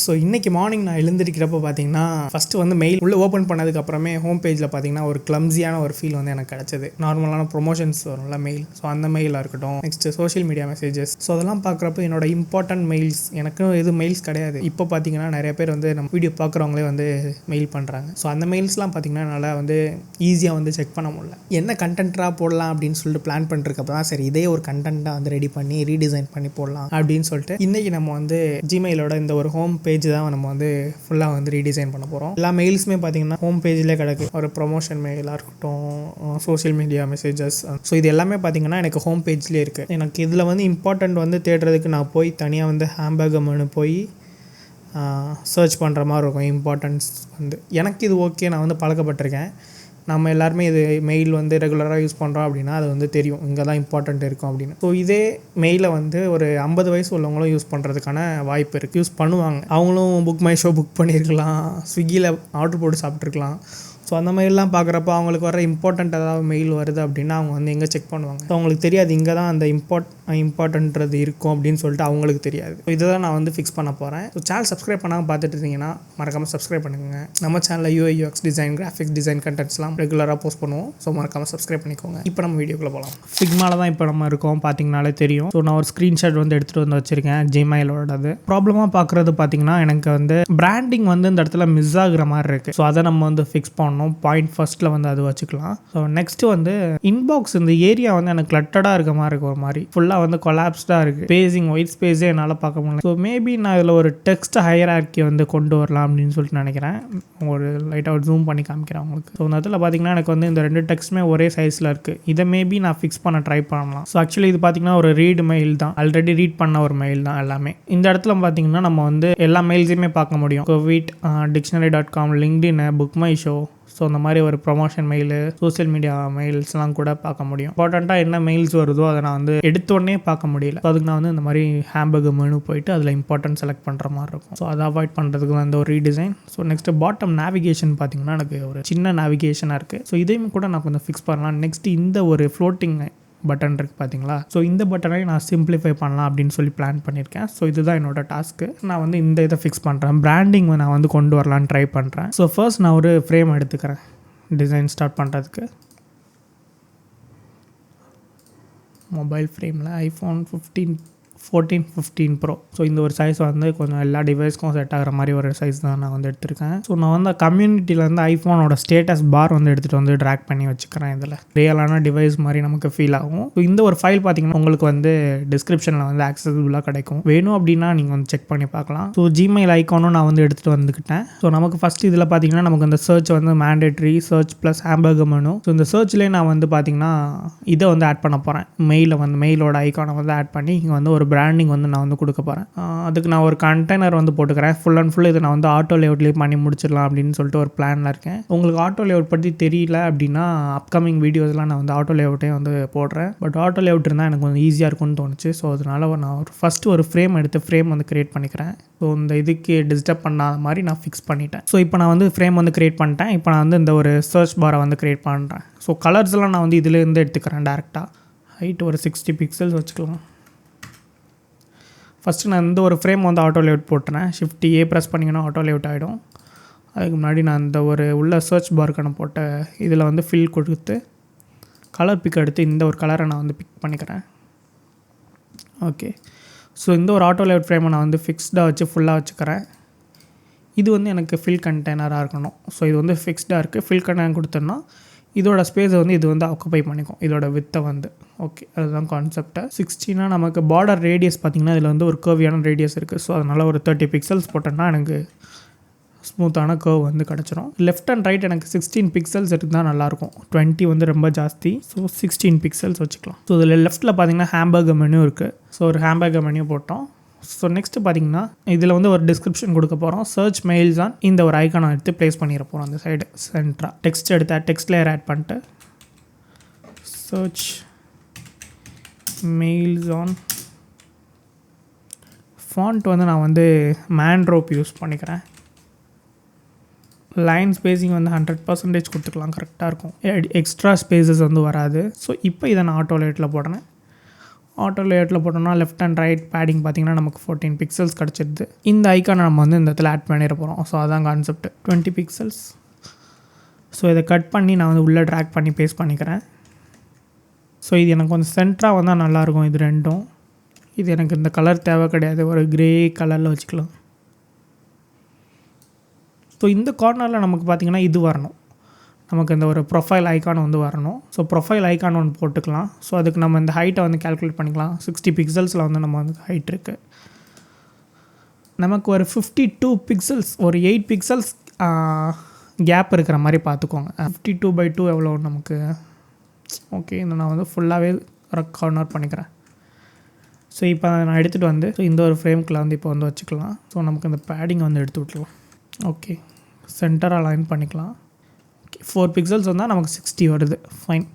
So இன்றைக்கி morning நான் எழுந்திருக்கிறப்ப பார்த்தீங்கன்னா ஃபஸ்ட்டு வந்து மெயில் உள்ளே ஓப்பன் பண்ணதுக்கு அப்புறமே ஹோம் பேஜில் பார்த்தீங்கன்னா ஒரு கிளம்ஸியான ஒரு ஃபீல் வந்து எனக்கு கிடச்சிது. நார்மலான ப்ரொமோஷன்ஸ் வரும்ல மெயில், ஸோ அந்த மெயிலாக இருக்கட்டும், next social media messages, so அதெல்லாம் பார்க்குறப்ப என்னோட இம்பார்ட்டன்ட் மெயில்ஸ், எனக்கும் எதுவும் மெயில்ஸ் கிடையாது. இப்போ பார்த்தீங்கன்னா நிறைய பேர் வந்து நம்ம வீடியோ பார்க்குறவங்களே வந்து மெயில் பண்ணுறாங்க. ஸோ அந்த மெயில்ஸ்லாம் பார்த்தீங்கன்னா நல்லா வந்து ஈஸியாக வந்து செக் பண்ண முடியல. என்ன கண்டென்ட்டாக போடலாம் அப்படின்னு சொல்லிட்டு பிளான் பண்ணிருக்கப்போ தான் சரி இதே ஒரு கண்டென்ட்டாக வந்து ரெடி பண்ணி ரீடிசைன் பண்ணி போடலாம் அப்படின்னு சொல்லிட்டு இன்றைக்கி நம்ம வந்து ஜிமெயிலோட இந்த ஒரு ஹோம் பேஜ் தான் நம்ம வந்து ஃபுல்லாக வந்து ரீடிசைன் பண்ண போகிறோம். எல்லா மெயில்ஸுமே பார்த்தீங்கன்னா ஹோம் பேஜ்லேயே கிடக்கு. ஒரு ப்ரொமோஷன் மெயிலாக இருக்கட்டும், சோஷியல் மீடியா மெசேஜஸ், ஸோ இது எல்லாமே பார்த்தீங்கன்னா எனக்கு ஹோம் பேஜ்லேயே இருக்குது. எனக்கு இதில் வந்து இம்பார்ட்டண்ட் வந்து தேடுறதுக்கு நான் போய் தனியாக வந்து ஹேம்பர்கர் மெனு போய் சர்ச் பண்ணுற மாதிரி இருக்கும். இம்பார்ட்டன்ஸ் வந்து எனக்கு இது ஓகே, நான் வந்து பழக்கப்பட்டிருக்கேன். நம்ம எல்லாருமே இது மெயில் வந்து ரெகுலராக யூஸ் பண்ணுறோம் அப்படின்னா அது வந்து தெரியும் இங்கே தான் இம்பார்ட்டண்ட் இருக்கும் அப்படின்னு. ஸோ இதே மெயிலை வந்து ஒரு 50 வயசு உள்ளவங்களும் யூஸ் பண்ணுறதுக்கான வாய்ப்பு இருக்குது, யூஸ் பண்ணுவாங்க. அவங்களும் புக் மை ஷோ புக் பண்ணியிருக்கலாம், ஸ்விக்கியில் ஆர்டர் போட்டு சாப்பிட்ருக்கலாம். ஸோ அந்த மெயிலெலாம் பார்க்குறப்ப அவங்களுக்கு வர இம்பார்ட்டண்ட் ஏதாவது மெயில் வருது அப்படின்னா அவங்க வந்து எங்கே செக் பண்ணுவாங்க. ஸோ அவங்களுக்கு தெரியாது இங்கே தான் அந்த இம்பார்ட்டன்றது இருக்கும் அப்படின்னு சொல்லிட்டு அவங்களுக்கு தெரியாது. ஸோ இதை தான் நான் வந்து ஃபிக்ஸ் பண்ண போகிறேன். ஸோ சேனல் சப்ஸ்கிரைப் பண்ணாமல் பார்த்துட்டு இருந்தீங்கன்னா மறக்காமல் சப்ஸ்கிரைப் பண்ணுங்கள். நம்ம சேனலில் UI UX design, graphics design கண்டென்ட்ஸ்லாம் ரெகுலராக போஸ்ட் பண்ணுவோம். ஸோ மறக்காமல் சப்ஸ்கிரைப் பண்ணிக்கோங்க. இப்போ நம்ம வீடியோக்குள்ளே போகலாம். ஃபிக்மால தான் இப்போ நம்ம இருக்கோம், பார்த்தீங்கனாலே தெரியும். ஸோ நான் ஒரு ஸ்க்ரீன்ஷாட் வந்து எடுத்துகிட்டு வந்து வச்சுருக்கேன் ஜிமெயிலோடது. ப்ராப்ளமாக பார்க்குறது பார்த்தீங்கன்னா எனக்கு வந்து பிராண்டிங் வந்து இந்த இடத்துல மிஸ் ஆகுற மாதிரி இருக்குது. ஸோ அதை நம்ம வந்து ஃபிக்ஸ் பண்ணணும். பாயிண்ட் ஃபர்ஸ்ட்டில் வந்து அது வச்சுக்கலாம். ஸோ நெக்ஸ்ட்டு வந்து இன்பாக்ஸ், இந்த ஏரியா வந்து எனக்கு கிளட்டடாக இருக்க மாதிரி இருக்குது. ஒரு மாதிரி ஃபுல்லாக வந்து கொலாப்ஸ்டாக இருக்குது. ஸ்பேஸிங், ஒயிட் ஸ்பேஸே என்னால் பார்க்க முடியல. ஸோ மேபி நான் இதில் ஒரு டெக்ஸ்ட் ஹையரார்க்கி வந்து கொண்டு வரலாம் அப்படின்னு சொல்லிட்டு நினைக்கிறேன். ஒரு லைட்டாக ஒரு ஜூம் பண்ணி காமிக்கிறேன் உங்களுக்கு. ஸோ இந்த இடத்துல பார்த்தீங்கன்னா எனக்கு வந்து இந்த 2 டெக்ஸ்ட்டுமே ஒரே சைஸில் இருக்குது. இதை மேபி நான் ஃபிக்ஸ் பண்ண ட்ரை பண்ணலாம். ஸோ ஆக்சுவலி இது பார்த்தீங்கன்னா ஒரு ரீட் மெயில் தான், ஆல்ரெடி ரீட் பண்ண ஒரு மெயில் தான் எல்லாமே. இந்த இடத்துல பார்த்தீங்கன்னா நம்ம வந்து எல்லா மெயில்ஸையுமே பார்க்க முடியும். Covid, dictionary.com, LinkedIn, book my show, so இந்த மாதிரி ஒரு ப்ரொமோஷன் மெயிலு, சோஷியல் மீடியா மெயில்ஸ்லாம் கூட பார்க்க முடியும். இம்பார்ட்டண்ட்டாக என்ன மெயில்ஸ் வருதோ அதை நான் வந்து எடுத்தோடனே பார்க்க முடியல. ஸோ அதுக்கு நான் வந்து இந்த மாதிரி ஹேம்பர்கர் மெனு போயிட்டு அதில் இம்பார்ட்டன்ட் செலக்ட் பண்ணுற மாதிரி இருக்கும். ஸோ அதை அவாய்ட் பண்ணுறதுக்கு வந்து ஒரு redesign. So next bottom navigation பார்த்தீங்கன்னா எனக்கு ஒரு சின்ன நேவிகேஷனாக இருக்குது. ஸோ இதையும் கூட நான் கொஞ்சம் ஃபிக்ஸ் பண்ணலாம். நெக்ஸ்ட்டு இந்த ஒரு ஃப்ளோட்டிங் பட்டன் இருக்குது பார்த்தீங்களா, ஸோ இந்த பட்டனை நான் சிம்பிளிஃபை பண்ணலாம் அப்படின்னு சொல்லி பிளான் பண்ணியிருக்கேன். ஸோ இதுதான் என்னோட டாஸ்க்கு. நான் வந்து இந்த இதை ஃபிக்ஸ் பண்ணுறேன். பிராண்டிங் நான் வந்து கொண்டு வரலான்னு ட்ரை பண்ணுறேன். ஸோ ஃபர்ஸ்ட் நான் ஒரு ஃப்ரேம் எடுத்துக்கிறேன் டிசைன் ஸ்டார்ட் பண்ணுறதுக்கு. மொபைல் ஃப்ரேமில் iPhone 14, 15 Pro. ஸோ இந்த ஒரு சைஸ் வந்து கொஞ்சம் எல்லா டிவைஸ்க்கும் செட் ஆகிற மாதிரி ஒரு சைஸ் தான் நான் வந்து எடுத்திருக்கேன். ஸோ நான் வந்து கம்யூனிட்டியில் வந்து ஐஃபோனோட ஸ்டேட்டஸ் பார் வந்து எடுத்துகிட்டு வந்து ட்ராக் பண்ணி வச்சுக்கிறேன். இதில் ரியலான டிவைஸ் மாதிரி நமக்கு ஃபீல் ஆகும். ஸோ இந்த ஒரு ஃபைல் பார்த்தீங்கன்னா உங்களுக்கு வந்து டிஸ்கிரிப்ஷனில் வந்து ஆக்சசிபிளாக கிடைக்கும். வேணும் அப்படின்னா நீங்கள் வந்து செக் பண்ணி பார்க்கலாம். ஸோ ஜிமெயில் ஐக்கானும் நான் வந்து எடுத்துகிட்டு வந்துக்கிட்டேன். ஸோ நமக்கு ஃபஸ்ட் இதில் பார்த்தீங்கன்னா நமக்கு அந்த சர்ச் வந்து mandatory search plus hamburger menu. So இந்த சர்ச்லேயே நான் வந்து பார்த்தீங்கன்னா இதை வந்து ஆட் பண்ண போகிறேன். மெயிலோட ஐக்கானை வந்து ஆட் பண்ணி இங்கே வந்து ஒரு பிராண்டிங் வந்து நான் வந்து கொடுக்க போகிறேன். அதுக்கு நான் ஒரு கண்டெய்னர் வந்து போட்டுக்கிறேன். ஃபுல் அண்ட் ஃபுல் இதை நான் வந்து ஆட்டோ லேஅவுட்லேயே பண்ணி முடிச்சிடலாம் அப்படின்னு சொல்லிட்டு ஒரு பிளானில் இருக்கேன். உங்களுக்கு ஆட்டோ லேஅவுட் பற்றி தெரியல அப்படின்னா அப்கமிங் வீடியோஸ்லாம் நான் வந்து ஆட்டோ லேஅவுட்டே வந்து போடுறேன். பட் ஆட்டோ லேஅவுட் இருந்தால் எனக்கு கொஞ்சம் ஈஸியாக இருக்கும்னு தோணுச்சு. ஸோ அதனால் நான் ஃபஸ்ட்டு ஒரு ஃப்ரேம் எடுத்து ஃப்ரேம் வந்து க்ரியேட் பண்ணிக்கிறேன். ஸோ இந்த இதுக்கு டிஸ்டர்ப் பண்ணாத மாதிரி நான் ஃபிக்ஸ் பண்ணிட்டேன். ஸோ இப்போ நான் வந்து ஃப்ரேம் வந்து க்ரியேட் பண்ணிட்டேன். இப்போ நான் வந்து இந்த ஒரு சர்ச் பாரை வந்து க்ரியேட் பண்ணுறேன். ஸோ கலர்ஸ்லாம் நான் வந்து இதிலேருந்து எடுத்துக்கிறேன் டேரெக்டாக. ஹைட் ஒரு 60 பிக்சல்ஸ் வச்சுக்கலாம். ஃபஸ்ட்டு நான் இந்த ஒரு ஃப்ரேம் வந்து ஆட்டோ லேஅவுட் போட்டுறேன். Shift+A ப்ரெஸ் பண்ணிங்கன்னா ஆட்டோ லேஅவுட் ஆகிடும். அதுக்கு முன்னாடி நான் இந்த ஒரு உள்ள சர்ச் பார்க்கான போட்ட இதில் வந்து ஃபில் கொடுத்து கலர் பிக் எடுத்து இந்த ஒரு கலரை நான் வந்து பிக் பண்ணிக்கிறேன். ஓகே, ஸோ இந்த ஒரு ஆட்டோ லேஅவுட் ஃப்ரேமை நான் வந்து ஃபிக்ஸ்டாக வச்சு ஃபுல்லாக வச்சுக்கிறேன். இது வந்து எனக்கு ஃபில் கண்டெய்னராக இருக்கணும். ஸோ இது வந்து ஃபிக்ஸ்டாக இருக்குது. ஃபில் கண்டெய்னர் கொடுத்தோன்னா இதோட ஸ்பேஸை வந்து இது வந்து ஆக்குப்பை பண்ணிக்கும், இதோட வித்தை வந்து. ஓகே, அதுதான் கான்செப்டை. 16 நமக்கு பார்டர் ரேடியஸ் பார்த்திங்கன்னா இதில் வந்து ஒரு கர்வியான ரேடியஸ் இருக்குது. ஸோ அதனால் ஒரு 30 பிக்சல்ஸ் போட்டோன்னா எனக்கு ஸ்மூத்தான கர்வ் வந்து கிடச்சிரும். லெஃப்ட் அண்ட் ரைட் எனக்கு 16 பிக்சல்ஸ் இருந்தால் நல்லாயிருக்கும். 20 வந்து ரொம்ப ஜாஸ்தி. ஸோ 16 பிக்சல்ஸ் வச்சுக்கலாம். ஸோ இதில் லெஃப்ட்டில் பார்த்திங்கன்னா ஹேம்பர்கர் மெனு இருக்குது. ஸோ ஒரு ஹேம்பர்கர் மெனு போட்டோம். ஸோ நெக்ஸ்ட்டு பார்த்தீங்கன்னா இதில் வந்து ஒரு டிஸ்கிரிப்ஷன் கொடுக்க போகிறோம். சர்ச் மெயில்ஸ் ஆன் இந்த ஒரு ஐக்கானை எடுத்து ப்ளேஸ் பண்ணிட போகிறோம். அந்த சைடு சென்ட்ராக டெக்ஸ்ட் எடுத்து டெக்ஸ்ட் லேயர் ஆட் பண்ணிட்டு சர்ச் மெயில்ஸ் ஆன். ஃபாண்ட் வந்து நான் வந்து மேன்ட்ரோப் யூஸ் பண்ணிக்கிறேன். லைன் ஸ்பேஸிங் வந்து 100% கொடுத்துக்கலாம், கரெக்டாக இருக்கும். எக்ஸ்ட்ரா ஸ்பேசஸ் வந்து வராது. ஸோ இப்போ இதை நான் ஆட்டோ லேட்டில் போடுறேன். ஆட்டோ லேஅவுட்டில் போட்டோம்னா லெஃப்ட் அண்ட் ரைட் பேடிங் பார்த்திங்கன்னா நமக்கு 14 பிக்சல்ஸ் கிடச்சிடுது. இந்த ஐக்கானை நம்ம வந்து இந்த இடத்துல ஆட் பண்ணிட போகிறோம். ஸோ அதான் கான்செப்ட். 20 பிக்சல்ஸ். ஸோ இதை கட் பண்ணி நான் வந்து உள்ளே ட்ராக் பண்ணி பேஸ்ட் பண்ணிக்கிறேன். ஸோ இது எனக்கு கொஞ்சம் சென்டராக வந்தால் நல்லாயிருக்கும். இது ரெண்டும் இது எனக்கு இந்த கலர் தேவை கிடையாது, ஒரு கிரே கலரில் வச்சுக்கலாம். ஸோ இந்த கார்னரில் நமக்கு பார்த்திங்கன்னா இது வரணும், நமக்கு இந்த ஒரு ப்ரொஃபைல் ஐக்கான் வந்து வரணும். ஸோ ப்ரொஃபைல் ஐக்கான் ஒன்று போட்டுக்கலாம். ஸோ அதுக்கு நம்ம இந்த ஹைட்டை வந்து கால்குலேட் பண்ணிக்கலாம். 60 பிக்சல்ஸில் வந்து நம்ம வந்து ஹைட் இருக்குது. நமக்கு ஒரு 52 பிக்சல்ஸ், ஒரு 8 பிக்சல்ஸ் கேப் இருக்கிற மாதிரி பார்த்துக்கோங்க. 52/2 எவ்வளோ நமக்கு? ஓகே, இந்த நான் வந்து ஃபுல்லாகவே கார்னர் பண்ணிக்கிறேன். ஸோ இப்போ நான் எடுத்துகிட்டு வந்து இந்த ஒரு ஃப்ரேம்குள்ளே வந்து இப்போ வந்து வச்சுக்கலாம். ஸோ நமக்கு இந்த பேடிங்கை வந்து எடுத்து விட்டுருலாம். ஓகே, சென்டர் அலைன் பண்ணிக்கலாம். ஓகே, 4 பிக்சல்ஸ் வந்தால் நமக்கு 60 வருது. ஃபைன்.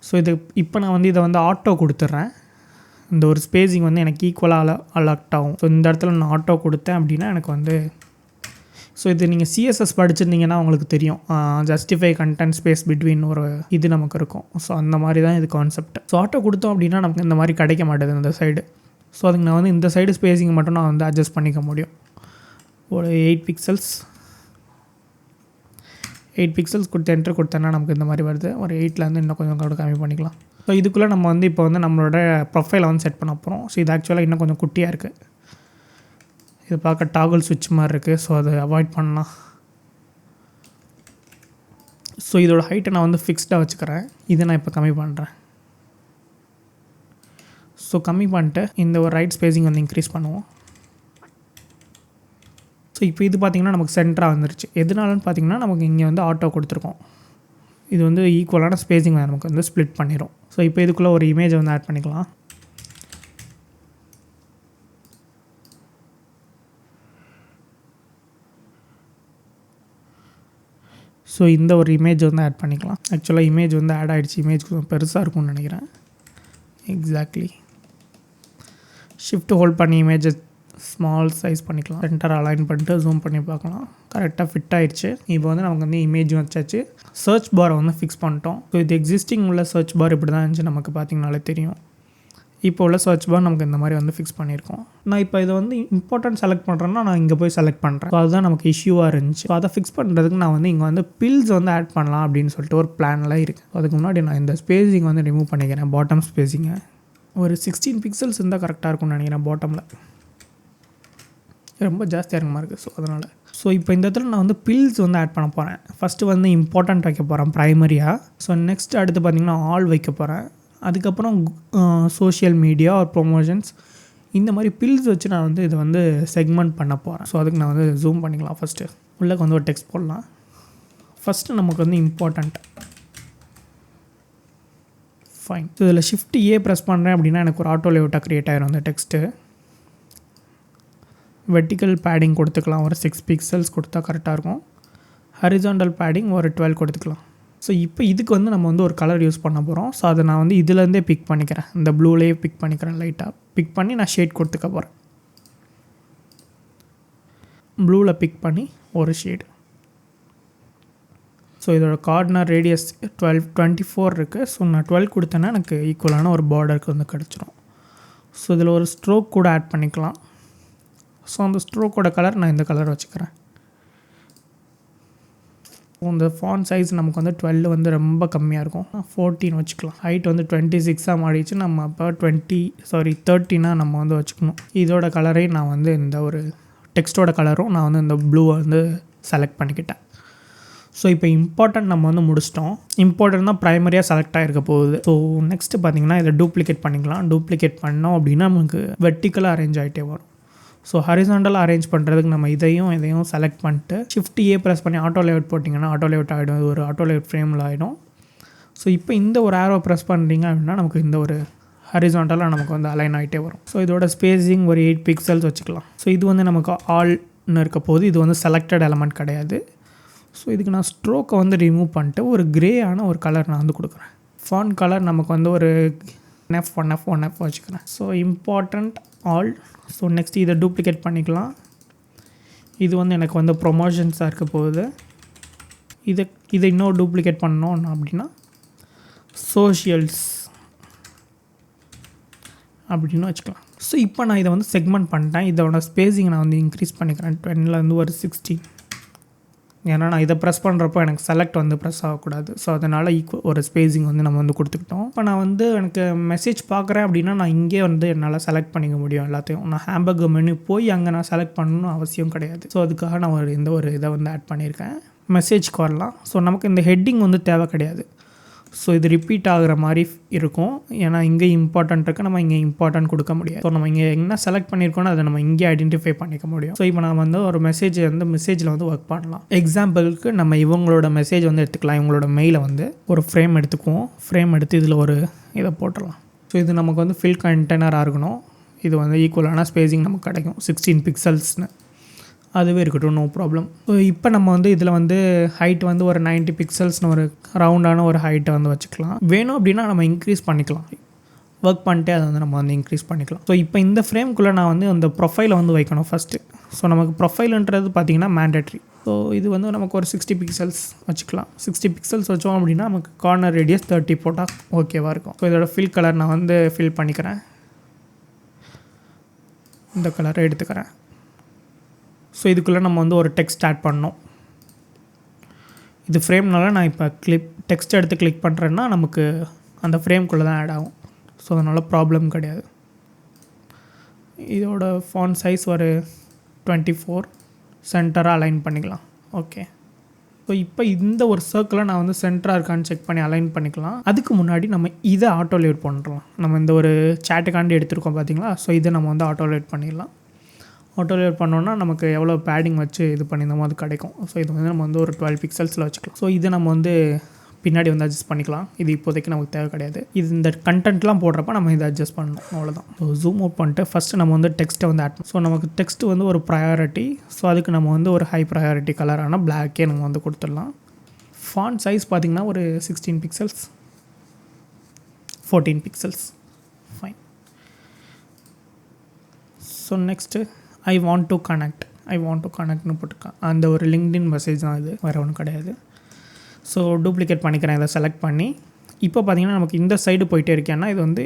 ஸோ இது இப்போ நான் வந்து இதை வந்து ஆட்டோ கொடுத்துட்றேன். இந்த ஒரு ஸ்பேஸிங் வந்து எனக்கு ஈக்குவலாக அலர்ட் ஆகும். ஸோ இந்த இடத்துல நான் ஆட்டோ கொடுத்தேன் அப்படின்னா எனக்கு வந்து, ஸோ இது நீங்கள் சிஎஸ்எஸ் படிச்சிருந்தீங்கன்னா உங்களுக்கு தெரியும், ஜஸ்டிஃபை கண்டென்ட் ஸ்பேஸ் பிட்வீன் ஒரு இது நமக்கு இருக்கும். ஸோ அந்த மாதிரி தான் இது கான்செப்ட். ஸோ ஆட்டோ கொடுத்தோம் அப்படின்னா நமக்கு இந்த மாதிரி கிடைக்க மாட்டேது இந்த சைடு. ஸோ அதுக்கு நான் வந்து இந்த சைடு ஸ்பேஸிங் மட்டும் நான் வந்து அட்ஜஸ்ட் பண்ணிக்க முடியும். ஒரு 8 பிக்சல்ஸ் கொடுத்து என்ட்ரு கொடுத்தேன்னா நமக்கு இந்த மாதிரி வருது. ஒரு 8லேருந்து இன்னும் கொஞ்சம் கூட கம்மி பண்ணிக்கலாம். ஸோ இதுக்குள்ளே நம்ம வந்து இப்போ வந்து நம்மளோட ப்ரொஃபைலை வந்து செட் பண்ண போகிறோம். ஸோ இது ஆக்சுவலாக இன்னும் கொஞ்சம் குட்டியாக இருக்குது. இது பார்க்க டாகல் சுவிட்ச் மாதிரி இருக்குது. ஸோ அதை அவாய்ட் பண்ணலாம். ஸோ இதோட ஹைட்டை நான் வந்து ஃபிக்ஸ்டாக வச்சுக்கிறேன். இதை நான் இப்போ கம்மி பண்ணுறேன். ஸோ கம்மி பண்ணிட்டு இந்த ஒரு ரைட் ஸ்பேஸிங் வந்து இன்க்ரீஸ் பண்ணுவோம். ஸோ இப்போ இது பார்த்திங்கன்னா நமக்கு சென்டராக வந்துருச்சு. எதனாலன்னு பார்த்திங்கன்னா நமக்கு இங்கே வந்து ஆட்டோ கொடுத்துருக்கோம். இது வந்து ஈக்குவலான ஸ்பேஸிங் நமக்கு வந்து ஸ்ப்ளிட் பண்ணிடும். ஸோ இப்போ இதுக்குள்ளே ஒரு இமேஜை வந்து ஆட் பண்ணிக்கலாம். ஸோ இந்த ஒரு இமேஜ் வந்து ஆட் பண்ணிக்கலாம். ஆக்சுவலாக இமேஜ் வந்து ஆட் ஆகிடுச்சு. இமேஜ் கொஞ்சம் பெருசாக இருக்கும்னு நினைக்கிறேன். எக்ஸாக்ட்லி. ஷிஃப்ட் ஹோல்ட் பண்ணி இமேஜை ஸ்மால் சைஸ் பண்ணிக்கலாம். சென்டர் அலைன் பண்ணிட்டு ஜூம் பண்ணி பார்க்கலாம். கரெக்டாக ஃபிட் ஆகிடுச்சு. இப்போ வந்து நமக்கு வந்து இமேஜ் வச்சாச்சு. சர்ச் பாரை வந்து ஃபிக்ஸ் பண்ணிட்டோம். ஸோ இது எக்ஸிஸ்டிங் உள்ள சர்ச் பார் இப்படி தான் இருந்துச்சு, நமக்கு பார்த்திங்கனாலே தெரியும். இப்போ உள்ள சர்ச் பார் நமக்கு இந்த மாதிரி வந்து ஃபிக்ஸ் பண்ணியிருக்கோம். நான் இப்போ இதை வந்து இம்பார்ட்டன்ட் செலக்ட் பண்ணுறேன்னா நான் இங்கே போய் செலக்ட் பண்ணுறேன். ஸோ அதுதான் நமக்கு இஷ்யூவாக இருந்துச்சு. ஸோ அதை ஃபிக்ஸ் பண்ணுறதுக்கு நான் வந்து இங்கே வந்து பில்ஸ் வந்து ஆட் பண்ணலாம் அப்படின்னு சொல்லிட்டு ஒரு பிளானில் இருக்குது. அதுக்கு முன்னாடி நான் இந்த ஸ்பேஸிங் வந்து ரிமூவ் பண்ணிக்கிறேன். பாட்டம் ஸ்பேஸிங்கை ஒரு 16 பிக்சல்ஸ் இருந்தால் கரெக்டாக இருக்கும்னு நினைக்கிறேன். பாட்டமில் ரொம்ப ஜாஸ்தியாக இருக்க மாதிரி இருக்குது. ஸோ அதனால் இப்போ இந்த இடத்துல நான் வந்து பில்ஸ் வந்து ஆட் பண்ண போகிறேன். ஃபஸ்ட்டு வந்து இம்பார்ட்டன்ட் வைக்க போகிறேன் ப்ரைமரியாக. ஸோ நெக்ஸ்ட் அடுத்து பார்த்திங்கன்னா ஆல் வைக்க போகிறேன். அதுக்கப்புறம் சோஷியல் மீடியா ஆர் ப்ரொமோஷன்ஸ், இந்த மாதிரி பில்ஸ் வச்சு நான் வந்து இதை வந்து செக்மெண்ட் பண்ண போகிறேன். ஸோ அதுக்கு நான் வந்து ஜூம் பண்ணிக்கலாம். ஃபஸ்ட்டு உள்ளே வந்து ஒரு டெக்ஸ்ட் போடலாம். ஃபஸ்ட்டு நமக்கு வந்து இம்பார்ட்டண்ட். ஃபைன். ஸோ இதில் ஷிஃப்ட் ஏ ப்ரெஸ் பண்ணுறேன் அப்படின்னா எனக்கு ஒரு ஆட்டோ லேஅவுட்டாக க்ரியேட் ஆகிரும் அந்த டெக்ஸ்ட்டு. வெர்டிக்கல் பேடிங் கொடுத்துக்கலாம். ஒரு 6 பிக்சல்ஸ் கொடுத்தா கரெக்டாக இருக்கும். ஹரிசாண்டல் பேடிங் ஒரு 12 கொடுத்துக்கலாம். ஸோ இப்போ இதுக்கு வந்து நம்ம வந்து ஒரு கலர் யூஸ் பண்ண போகிறோம். ஸோ அதை நான் வந்து இதுலேருந்தே பிக் பண்ணிக்கிறேன். இந்த ப்ளூலேயே பிக் பண்ணிக்கிறேன். லைட்டாக பிக் பண்ணி நான் ஷேட் கொடுத்துக்க போகிறேன். ப்ளூவில் பிக் பண்ணி ஒரு ஷேடு. ஸோ இதோட கார்னர் ரேடியஸ் 24 இருக்குது. ஸோ நான் 12 கொடுத்தேன்னா எனக்கு ஈக்குவலான ஒரு பார்டருக்கு வந்து கிடச்சிரும். ஸோ இதில் ஒரு ஸ்ட்ரோக் கூட ஆட் பண்ணிக்கலாம். ஸோ அந்த ஸ்ட்ரோக்கோட கலர் நான் இந்த கலர் வச்சுக்கிறேன். இந்த ஃபாண்ட் சைஸ் நமக்கு வந்து 12 வந்து ரொம்ப கம்மியாக இருக்கும். 14 வச்சுக்கலாம். ஹைட் வந்து 26 மாறிடுச்சு. நம்ம அப்போ 13 நம்ம வந்து வச்சுக்கணும். இதோட கலரையும் நான் வந்து இந்த ஒரு டெக்ஸ்ட்டோட கலரும் நான் வந்து இந்த ப்ளூவை வந்து செலக்ட் பண்ணிக்கிட்டேன். ஸோ இப்போ இம்பார்ட்டன்ட் நம்ம வந்து முடிச்சிட்டோம். இம்பார்ட்டன்ட் தான் ப்ரைமரியாக செலக்ட் ஆகிருக்க போகுது. ஸோ நெக்ஸ்ட்டு பார்த்திங்கன்னா இதை டூப்ளிகேட் பண்ணிக்கலாம். டூப்ளிகேட் பண்ணோம் அப்படின்னா நமக்கு வெர்டிக்கலாக அரேஞ்ச் ஆகிட்டே வரும். ஸோ ஹரிசாண்டலாக அரேஞ்ச் பண்ணுறதுக்கு நம்ம இதையும் செலக்ட் பண்ணிட்டு ஷிஃப்ட் ஏ ப்ரெஸ் பண்ணி ஆட்டோ லேஅவுட் போட்டிங்கன்னா ஆட்டோ லேஅவுட் ஆகிடும். இது ஒரு ஆட்டோ லேஅவுட் ஃப்ரேமில் ஆகிடும். ஸோ இப்போ இந்த ஒரு ஆரோ ப்ரெஸ் பண்ணுறீங்க அப்படின்னா நமக்கு இந்த ஒரு ஹரிசாண்டலாக நமக்கு வந்து அலைன் ஆகிட்டே வரும். ஸோ இதோட ஸ்பேஸிங் ஒரு 8 பிக்சல்ஸ் வச்சுக்கலாம். ஸோ இது வந்து நமக்கு ஆல்னு இருக்க போது இது வந்து செலக்டட் எலமெண்ட் கிடையாது. ஸோ இதுக்கு நான் ஸ்ட்ரோக்கை வந்து ரிமூவ் பண்ணிட்டு ஒரு கிரேயான ஒரு கலர் நான் வந்து கொடுக்குறேன். ஃபாண்ட் கலர் நமக்கு வந்து ஒரு F1F வச்சுக்கிறேன். So important all. So next இதை டூப்ளிகேட் பண்ணிக்கலாம். இது வந்து எனக்கு வந்து ப்ரொமோஷன்ஸாக இருக்க போகுது. இதை இன்னும் டூப்ளிகேட் பண்ணோம் அப்படின்னா சோஷியல்ஸ். அப்படின்னு வச்சுக்கலாம். ஸோ இப்போ நான் இதை வந்து செக்மெண்ட் பண்ணிட்டேன். இதோட ஸ்பேஸிங் நான் வந்து இன்க்ரீஸ் பண்ணிக்கிறேன் 10 ஒரு 16. ஏன்னா நான் இதை ப்ரெஸ் பண்ணுறப்போ எனக்கு செலக்ட் வந்து ப்ரெஸ் ஆகக்கூடாது. ஸோ அதனால் ஒரு ஸ்பேஸிங் வந்து நம்ம வந்து கொடுத்துக்கிட்டோம். இப்போ நான் வந்து எனக்கு மெசேஜ் பார்க்குறேன் அப்படின்னா நான் இங்கே வந்து என்னால் செலக்ட் பண்ணிக்க முடியும் எல்லாத்தையும். நான் ஹேம்பர்கர் மெனு போய் அங்கே நான் செலக்ட் பண்ணணும்னு அவசியம் கிடையாது. ஸோ அதுக்காக நான் இந்த ஒரு இதை வந்து ஆட் பண்ணியிருக்கேன். மெசேஜ்க்கு வரலாம். ஸோ நமக்கு இந்த ஹெட்டிங் வந்து தேவை கிடையாது. ஸோ இது ரிப்பீட் ஆகிற மாதிரி இருக்கும். ஏன்னா இங்கே இம்பார்ட்டன்ட் இருக்குது, நம்ம இங்கே இம்பார்ட்டன்ட் கொடுக்க முடியாது. ஸோ நம்ம இங்கே என்ன செலக்ட் பண்ணியிருக்கோன்னு அதை நம்ம இங்கே ஐடென்டிஃபை பண்ணிக்க முடியும். ஸோ இப்போ நம்ம வந்து ஒரு மெசேஜில் வந்து ஒர்க் பண்ணலாம். எக்ஸாம்பிளுக்கு நம்ம இவங்களோட மெசேஜ் வந்து எடுத்துக்கலாம். இவங்களோட மெயிலை வந்து ஒரு ஃப்ரேம் எடுத்துக்குவோம். ஃப்ரேம் எடுத்து இதில் ஒரு இதை போட்டுடலாம். ஸோ இது நமக்கு வந்து ஃபில் கண்டெய்னராக இருக்கணும். இது வந்து ஈக்குவலான ஸ்பேஸிங் நமக்கு கிடைக்கும் 16 பிக்சல்ஸ்னு. அதுவே இருக்கட்டும், நோ ப்ராப்ளம். ஸோ இப்போ நம்ம வந்து இதில் வந்து ஹைட் வந்து ஒரு 90 பிக்சல்ஸ்னு ஒரு ரவுண்டான ஒரு ஹைட்டை வந்து வச்சுக்கலாம். வேணும் அப்படின்னா நம்ம இன்க்ரீஸ் பண்ணிக்கலாம். ஒர்க் பண்ணிட்டு அதை வந்து நம்ம வந்து இன்க்ரீஸ் பண்ணிக்கலாம். ஸோ இப்போ இந்த ஃப்ரேம்குள்ளே நான் வந்து அந்த ப்ரொஃபைலை வந்து வைக்கணும் ஃபஸ்ட்டு. ஸோ நமக்கு ப்ரொஃபைலுன்றது பார்த்திங்கன்னா மேண்டேட்ரி. ஸோ இது வந்து நமக்கு ஒரு 60 பிக்சல்ஸ் வச்சுக்கலாம். 60 பிக்சல்ஸ் வச்சோம் அப்படின்னா நமக்கு கார்னர் ரேடியஸ் 30 போட்டால் ஓகேவாக இருக்கும். ஸோ இதோட ஃபில் கலர் நான் வந்து ஃபில் பண்ணிக்கிறேன். இந்த கலரை எடுத்துக்கிறேன். ஸோ இதுக்குள்ளே நம்ம வந்து ஒரு டெக்ஸ்ட் ஆட் பண்ணோம். இது ஃப்ரேம்னால நான் இப்போ டெக்ஸ்ட் எடுத்து கிளிக் பண்ணுறேன்னா நமக்கு அந்த ஃப்ரேம்குள்ளே தான் ஆட் ஆகும். ஸோ அதனால் ப்ராப்ளம் கிடையாது. இதோட ஃபாண்ட் சைஸ் ஒரு 24 சென்டராக அலைன் பண்ணிக்கலாம். ஓகே. ஸோ இப்போ இந்த ஒரு சர்க்கிளை நான் வந்து சென்டராக இருக்கான்னு செக் பண்ணி அலைன் பண்ணிக்கலாம். அதுக்கு முன்னாடி நம்ம இதை ஆட்டோலேட் பண்ணுறோம். நம்ம இந்த ஒரு சேட்டுக்காண்டி எடுத்துருக்கோம் பார்த்தீங்களா. ஸோ இதை நம்ம வந்து ஆட்டோலேட் பண்ணிடலாம். ஆட்டோலேட் பண்ணோன்னா நமக்கு எவ்வளோ பேடிங் வச்சு இது பண்ணியிருந்தோமோ அது கிடைக்கும். ஸோ இது வந்து நம்ம வந்து ஒரு 12 பிக்சல்ஸில் வச்சுக்கலாம். ஸோ இதை நம்ம வந்து பின்னாடி வந்து அட்ஜஸ்ட் பண்ணிக்கலாம். இது இப்போதைக்கு நமக்கு தேவை கிடையாது. இது இந்த கண்டென்ட்லாம் போடுறப்ப நம்ம இதை அட்ஜஸ்ட் பண்ணணும், அவ்வளோதான். ஸோ ஜூம் அவுட் பண்ணிட்டு ஃபஸ்ட்டு நம்ம வந்து டெக்ஸ்ட்டை வந்து ஆட் பண்ணணும். ஸோ நமக்கு டெக்ஸ்ட் வந்து ஒரு ப்ரையாரிட்டி. ஸோ அதுக்கு நம்ம வந்து ஒரு ஹை ப்ரையாரிட்டி கலரான பிளாக்கே நம்ம வந்து கொடுத்துடலாம். ஃபாண்ட் சைஸ் பார்த்திங்கன்னா ஒரு 16 pixels 14 pixels fine. So next I want to கனெக்ட்னு போட்டுருக்கேன். அந்த ஒரு லிங்க்டின் மெசேஜ் தான் இது, வேறு ஒன்றும் கிடையாது. ஸோ டூப்ளிகேட் பண்ணிக்கிறேன். இதை செலக்ட் பண்ணி இப்போ பார்த்திங்கன்னா நமக்கு இந்த சைடு போயிட்டே இருக்கேன்னா இது வந்து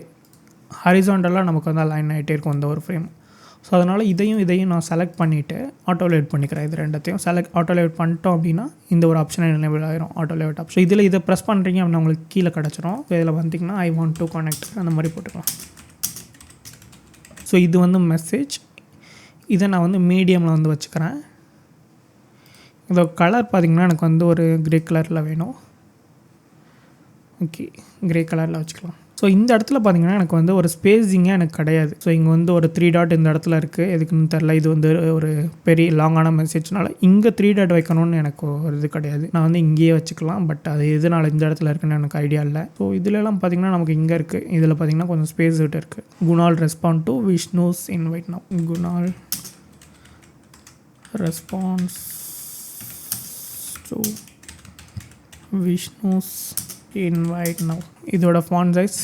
ஹரிசாண்டலாக நமக்கு வந்து அலைன் ஆகிட்டே இருக்கும் இந்த ஒரு ஃப்ரேம். ஸோ அதனால் இதையும் நான் செலக்ட் பண்ணிவிட்டு ஆட்டோலேட் பண்ணிக்கிறேன். இது ரெண்டத்தையும் ஆட்டோலேட் பண்ணிட்டோம் அப்படின்னா இந்த ஒரு ஆப்ஷன் எனேபிள் ஆகிரும், ஆட்டோலேட் ஆப்ஷன். இதை ப்ரெஸ் பண்ணுறீங்க அப்படின்னா உங்களுக்கு கீழே கிடச்சிரும். ஸோ இதில் பார்த்திங்கன்னா ஐ வாண்ட் டு கனெக்ட் அந்த மாதிரி போட்டுக்கலாம். ஸோ இது வந்து மெசேஜ். இதை நான் வந்து மீடியமில் வந்து வச்சுக்கிறேன். இதோட கலர் பார்த்திங்கன்னா எனக்கு வந்து ஒரு கிரே கலரில் வேணும். ஓகே, கிரே கலரில் வச்சுக்கலாம். ஸோ இந்த இடத்துல பார்த்திங்கன்னா எனக்கு வந்து ஒரு ஸ்பேஸிங்கே எனக்கு கிடையாது. ஸோ இங்கே வந்து ஒரு 3 டாட் இந்த இடத்துல இருக்குது. எதுக்குன்னு தெரில. இது வந்து ஒரு பெரிய லாங்கான மெசேஜ்னால இங்கே 3 டாட் வைக்கணும்னு எனக்கு ஒரு இது கிடையாது. நான் வந்து இங்கேயே வச்சுக்கலாம். பட் அது எதனால் இந்த இடத்துல இருக்குன்னு எனக்கு ஐடியா இல்லை. ஸோ இதிலலாம் பார்த்திங்கன்னா நமக்கு இங்கே இருக்குது. இதில் பார்த்திங்கன்னா கொஞ்சம் ஸ்பேஸ் விட்டு இருக்குது. Kunal respond to Vishnu's invite now. Kunal response to Vishnu's invite now. இதோட ஃபாண்ட் சைஸ்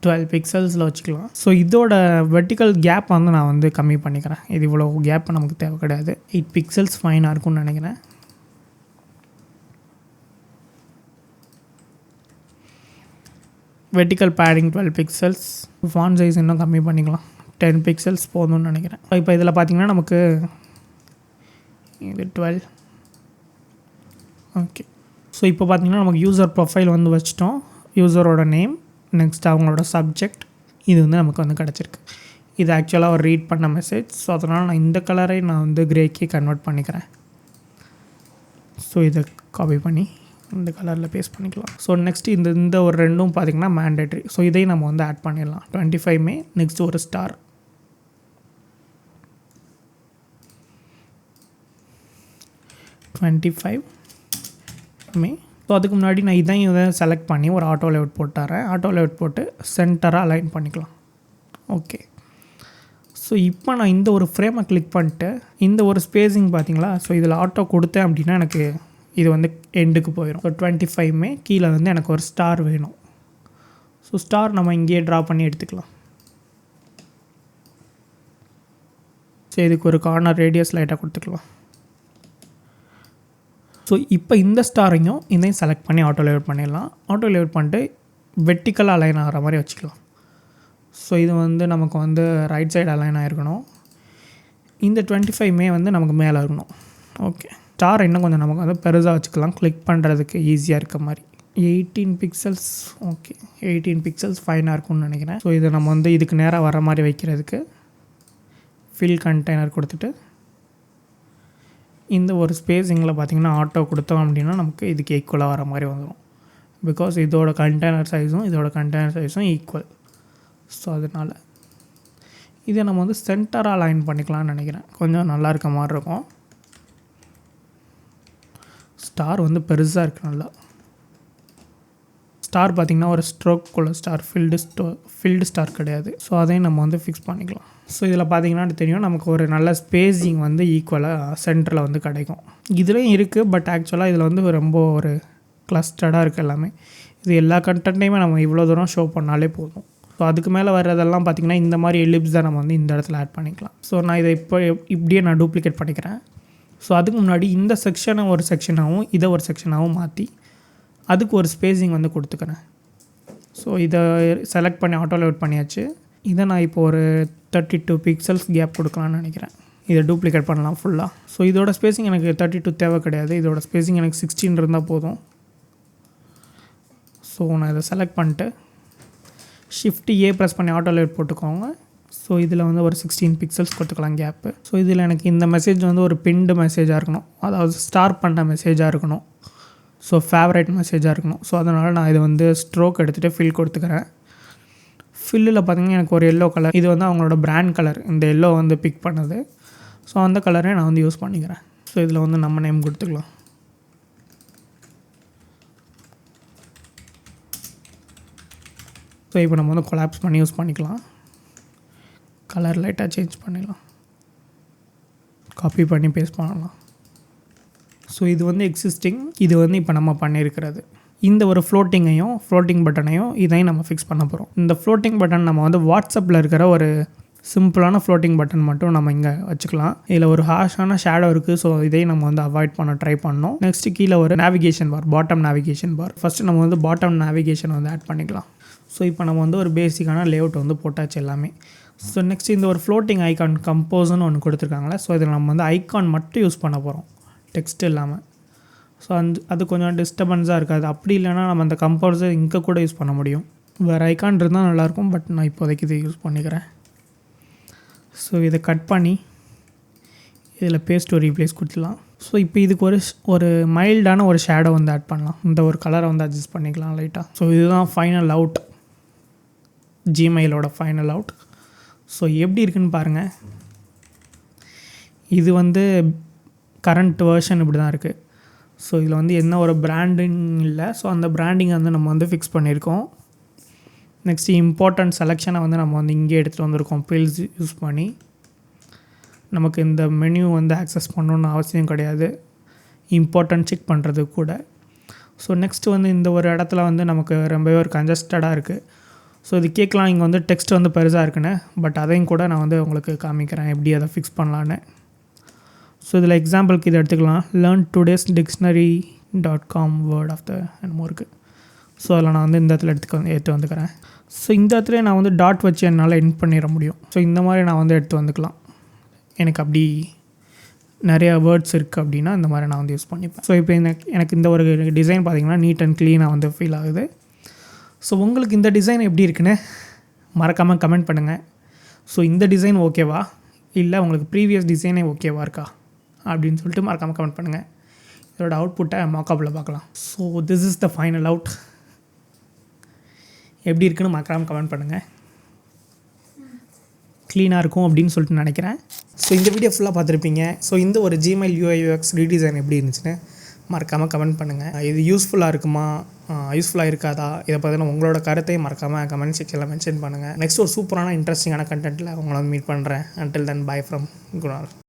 12 பிக்சல்ஸில் வச்சுக்கலாம். ஸோ இதோட வெர்டிக்கல் கேப் வந்து நான் வந்து கம்மி பண்ணிக்கிறேன். இது இவ்வளோ கேப் நமக்கு தேவை கிடையாது. 8 பிக்சல்ஸ் ஃபைனாக இருக்கும்னு நினைக்கிறேன். Vertical padding 12 pixels. Font size இன்னும் கம்மி பண்ணிக்கலாம். 10 பிக்சல்ஸ் போதும்னு நினைக்கிறேன். இப்போ இதில் பார்த்திங்கன்னா நமக்கு இது 12. ஓகே. ஸோ இப்போ பார்த்திங்கன்னா நமக்கு யூசர் ப்ரொஃபைல் வந்து வச்சிட்டோம். யூசரோட நேம், நெக்ஸ்ட் அவங்களோட சப்ஜெக்ட், இது வந்து நமக்கு வந்து கிடச்சிருக்கு. இது ஆக்சுவலாக ஒரு ரீட் பண்ண மெசேஜ். ஸோ அதனால் நான் இந்த கலரை நான் வந்து கிரேக்கே கன்வெர்ட் பண்ணிக்கிறேன். ஸோ இதை காப்பி பண்ணி இந்த கலரில் பேஸ்ட் பண்ணிக்கலாம். ஸோ நெக்ஸ்ட் இந்த ஒரு ரெண்டும் பார்த்திங்கன்னா மேண்டேட்ரி. ஸோ இதையும் நம்ம வந்து ஆட் பண்ணிடலாம். 25 மே. நெக்ஸ்ட் ஒரு ஸ்டார். 25 மே. ஸோ அதுக்கு முன்னாடி நான் இதை செலக்ட் பண்ணி ஒரு ஆட்டோ லேஅவுட் போட்டுறேன். ஆட்டோ லேஅவுட் போட்டு சென்டராக அலைன் பண்ணிக்கலாம். ஓகே. ஸோ இப்போ நான் இந்த ஒரு ஃப்ரேமை கிளிக் பண்ணிட்டு இந்த ஒரு ஸ்பேஸிங் பார்த்திங்களா. ஸோ இதில் ஆட்டோ கொடுத்தேன் அப்படின்னா எனக்கு இது வந்து எண்டுக்கு போயிடும். ஸோ 25 மே கீழே வந்து எனக்கு ஒரு ஸ்டார் வேணும். ஸோ ஸ்டார் நம்ம இங்கேயே ட்ரா பண்ணி எடுத்துக்கலாம். ஸோ இதுக்கு ஒரு கார்னர் ரேடியஸ் லைட்டாக கொடுத்துக்கலாம். ஸோ இப்போ இந்த ஸ்டாரையும் இதையும் செலக்ட் பண்ணி ஆட்டோ லேஅவுட் பண்ணிடலாம். ஆட்டோ லேஅவுட் பண்ணிட்டு வெர்டிக்கலாக அலைன் ஆகிற மாதிரி வச்சுக்கலாம். ஸோ இது வந்து நமக்கு வந்து ரைட் சைடு அலைன் ஆகிருக்கணும். இந்த 25 வந்து நமக்கு மேலே இருக்கணும். ஓகே, ஸ்டார் இன்னும் கொஞ்சம் நமக்கு வந்து பெருசாக வச்சுக்கலாம், கிளிக் பண்ணுறதுக்கு ஈஸியாக இருக்க மாதிரி. 18 பிக்சல்ஸ். ஓகே, 18 பிக்சல்ஸ் ஃபைனாக இருக்கும்னு நினைக்கிறேன். ஸோ இதை நம்ம வந்து இதுக்கு நேராக வர மாதிரி வைக்கிறதுக்கு ஃபில் கண்டெய்னர் கொடுத்துட்டு இந்த ஒரு ஸ்பேஸிங்கில் பார்த்திங்கன்னா ஆட்டோ கொடுத்தோம் அப்படின்னா நமக்கு இதுக்கு ஈக்குவலாக வர மாதிரி வந்துடும். பிகாஸ் இதோட கண்டெய்னர் சைஸும் ஈக்குவல். ஸோ அதனால் இதை நம்ம வந்து சென்டராக லைன் பண்ணிக்கலாம்னு நினைக்கிறேன். கொஞ்சம் நல்லா இருக்க மாதிரி இருக்கும். ஸ்டார் வந்து பெருசாக இருக்குது. நல்லா ஸ்டார் பார்த்திங்கன்னா ஒரு ஸ்ட்ரோக்குள்ள ஸ்டார், ஃபில்டு ஸ்டார் கிடையாது. ஸோ அதையும் நம்ம வந்து ஃபிக்ஸ் பண்ணிக்கலாம். ஸோ இதில் பார்த்திங்கன்னா தெரியும் நமக்கு ஒரு நல்ல ஸ்பேஸிங் வந்து ஈக்குவலாக சென்டரில் வந்து கிடைக்கும். இதுலேயும் இருக்குது, பட் ஆக்சுவலாக இதில் வந்து ரொம்ப ஒரு கிளஸ்டர்டாக இருக்குது எல்லாமே. இது எல்லா கண்டென்ட்டையுமே நம்ம இவ்வளோ தூரம் ஷோ பண்ணாலே போதும். ஸோ அதுக்கு மேலே வர்றதெல்லாம் பார்த்திங்கன்னா இந்த மாதிரி எலிப்ஸ் தான் நம்ம வந்து இந்த இடத்துல ஆட் பண்ணிக்கலாம். ஸோ நான் இதை இப்படியே நான் டூப்ளிகேட் பண்ணிக்கிறேன். ஸோ அதுக்கு முன்னாடி இந்த செக்ஷனை ஒரு செக்ஷனாகவும் இதை ஒரு செக்ஷனாகவும் மாற்றி அதுக்கு ஒரு ஸ்பேஸிங் வந்து கொடுத்துக்கிறேன். ஸோ இதை செலக்ட் பண்ணி ஆட்டோ லோட் பண்ணியாச்சு. இதை நான் இப்போ ஒரு 32 பிக்சல்ஸ் கேப் கொடுக்கலான்னு நினைக்கிறேன். இதை டூப்ளிகேட் பண்ணலாம் ஃபுல்லாக. ஸோ இதோட ஸ்பேஸிங் எனக்கு 32 தேவை கிடையாது. இதோட ஸ்பேஸிங் எனக்கு 16 இருந்தால் போதும். ஸோ நான் இதை செலக்ட் பண்ணிட்டு Shift A ப்ரெஸ் பண்ணி ஆட்டோ லோட் போட்டுக்கோங்க. ஸோ இதில் வந்து ஒரு 16 பிக்சல்ஸ் கொடுத்துக்கலாம் கேப்பு. ஸோ இதில் எனக்கு இந்த மெசேஜ் வந்து ஒரு பின்டு மெசேஜாக இருக்கணும், அதாவது ஸ்டார் பண்ண மெசேஜாக இருக்கணும். ஸோ ஃபேவரட் மெசேஜாக இருக்கணும். ஸோ அதனால் நான் இதை வந்து ஸ்ட்ரோக் எடுத்துகிட்டு ஃபில் கொடுத்துக்கிறேன். ஃபில்லில் பார்த்திங்கன்னா எனக்கு ஒரு எல்லோ கலர், இது வந்து அவங்களோட பிராண்ட் கலர், இந்த எல்லோ வந்து பிக் பண்ணுது. ஸோ அந்த கலரே நான் வந்து யூஸ் பண்ணிக்கிறேன். ஸோ இதில் வந்து நம்ம நேம் கொடுத்துக்கலாம். ஸோ இப்போ நம்ம வந்து கொலாப்ஸ் பண்ணி யூஸ் பண்ணிக்கலாம். கலர் லைட்டாக சேஞ்ச் பண்ணிடலாம், காப்பி பண்ணி பேஸ்ட் பண்ணலாம். ஸோ இது வந்து எக்ஸிஸ்டிங், இது வந்து இப்போ நம்ம பண்ணியிருக்கிறது. இந்த ஒரு ஃப்ளோட்டிங் பட்டனையும் இதையும் நம்ம ஃபிக்ஸ் பண்ண போகிறோம். இந்த ஃப்ளோட்டிங் பட்டன் நம்ம வந்து வாட்ஸ்அப்பில் இருக்கிற ஒரு சிம்பிளான ஃப்ளோட்டிங் பட்டன் மட்டும் நம்ம இங்கே வச்சுக்கலாம். இதில் ஒரு ஹாஷான ஷேடோ இருக்குது. ஸோ இதையும் நம்ம வந்து அவாய்ட் பண்ண ட்ரை பண்ணோம். நெக்ஸ்ட்டு கீழே ஒரு navigation bar, bottom navigation bar. First நம்ம வந்து பாட்டம் நேவிகேஷன் வந்து ஆட் பண்ணிக்கலாம். ஸோ இப்போ நம்ம வந்து ஒரு பேசிக்கான லேஅவுட் வந்து போட்டாச்சு எல்லாமே. ஸோ நெக்ஸ்ட் இந்த ஒரு ஃப்ளோட்டிங் ஐகான் கம்போஸ்னு ஒன்று கொடுத்துருக்காங்களே. ஸோ இதில் நம்ம வந்து ஐகான் மட்டும் யூஸ் பண்ண போகிறோம், டெக்ஸ்ட் இல்லாமல். ஸோ அது கொஞ்சம் டிஸ்டர்பன்ஸாக இருக்காது. அப்படி இல்லைனா நம்ம அந்த கம்போஸை இங்கே கூட யூஸ் பண்ண முடியும். வேறு ஐகான் இருந்தால் நல்லாயிருக்கும், பட் நான் இப்போதைக்கு இதை யூஸ் பண்ணிக்கிறேன். ஸோ இதை கட் பண்ணி இதில் பேஸ்ட் டு ரீப்ளேஸ் கொடுத்துலாம். ஸோ இப்போ இதுக்கு ஒரு மைல்டான ஒரு ஷேடோ வந்து ஆட் பண்ணலாம். இந்த ஒரு கலரை வந்து அட்ஜஸ்ட் பண்ணிக்கலாம் லைட்டாக. ஸோ இதுதான் ஃபைனல் அவுட், ஜிமெயிலோட ஃபைனல் அவுட். ஸோ எப்படி இருக்குன்னு பாருங்கள். இது வந்து கரண்ட் வேர்ஷன் இப்படி தான் இருக்குது. ஸோ இதில் வந்து என்ன ஒரு பிராண்டிங் இல்லை. ஸோ அந்த பிராண்டிங்கை வந்து நம்ம வந்து ஃபிக்ஸ் பண்ணியிருக்கோம். நெக்ஸ்ட்டு இம்பார்ட்டன்ட் செலெக்ஷனை வந்து நம்ம வந்து இங்கே எடுத்துகிட்டு வந்திருக்கோம் பில்ஸ் யூஸ் பண்ணி. நமக்கு இந்த மெனு வந்து ஆக்சஸ் பண்ணணுன்னு அவசியம் கிடையாது, இம்பார்ட்டன்ட் செக் பண்ணுறது கூட. ஸோ நெக்ஸ்ட்டு வந்து இந்த ஒரு இடத்துல வந்து நமக்கு ரொம்பவே ஒரு கன்ஜஸ்டடாக இருக்குது. ஸோ இது கேட்கலாம், இங்கே வந்து டெக்ஸ்ட் வந்து பெருசாக இருக்குன்னு, பட் அதையும் கூட நான் வந்து உங்களுக்கு காமிக்கிறேன் எப்படி அதை ஃபிக்ஸ் பண்ணலான்னு. ஸோ இதில் எக்ஸாம்பிளுக்கு இதை எடுத்துக்கலாம். learntoday'sdictionary.com வேர்ட் ஆஃப் த என்னமோ இருக்குது. ஸோ அதில் நான் வந்து இந்த இடத்துல எடுத்து வந்துக்கிறேன். ஸோ இந்த இடத்துல நான் வந்து டாட் வச்சு என்னால் எண்ட் பண்ணிட முடியும். ஸோ இந்த மாதிரி நான் வந்து எடுத்து வந்துக்கலாம். எனக்கு அப்படி நிறையா வேர்ட்ஸ் இருக்குது அப்படின்னா இந்த மாதிரி நான் வந்து யூஸ் பண்ணிப்பேன். ஸோ இப்போ எனக்கு இந்த ஒரு டிசைன் பார்த்திங்கன்னா நீட் அண்ட் க்ளீனாக வந்து ஃபீல் ஆகுது. ஸோ உங்களுக்கு இந்த டிசைன் எப்படி இருக்குன்னு மறக்காமல் கமெண்ட் பண்ணுங்கள். ஸோ இந்த டிசைன் ஓகேவா, இல்லை உங்களுக்கு ப்ரீவியஸ் டிசைனே ஓகேவா இருக்கா அப்படின்னு சொல்லிட்டு மறக்காமல் கமெண்ட் பண்ணுங்கள். இதோட அவுட்புட்டை மாக்கப்பில் பார்க்கலாம். So this is the final out. எப்படி இருக்குன்னு மறக்காமல் கமெண்ட் பண்ணுங்கள். க்ளீனாக இருக்கும் அப்படின்னு சொல்லிட்டு நினைக்கிறேன். ஸோ இந்த வீடியோ ஃபுல்லாக பார்த்துருப்பீங்க. ஸோ இந்த ஒரு Gmail UI UX ரீடிசைன் எப்படி இருந்துச்சுன்னு மறக்காமல் கமெண்ட் பண்ணுங்கள். இது யூஸ்ஃபுல்லாக இருக்குமா, யூஸ்ஃபுல்லாக இருக்காதா, இதை பற்றின உங்களோட கருத்தையும் மறக்காமல் கமெண்ட் செக்ஷனில் மென்ஷன் பண்ணுங்கள். நெக்ஸ்ட் ஒரு சூப்பரான இன்ட்ரெஸ்டிங்கான கண்டென்ட்டில் உங்களை வந்து மீட் பண்ணுறேன். Until then by from Kunal.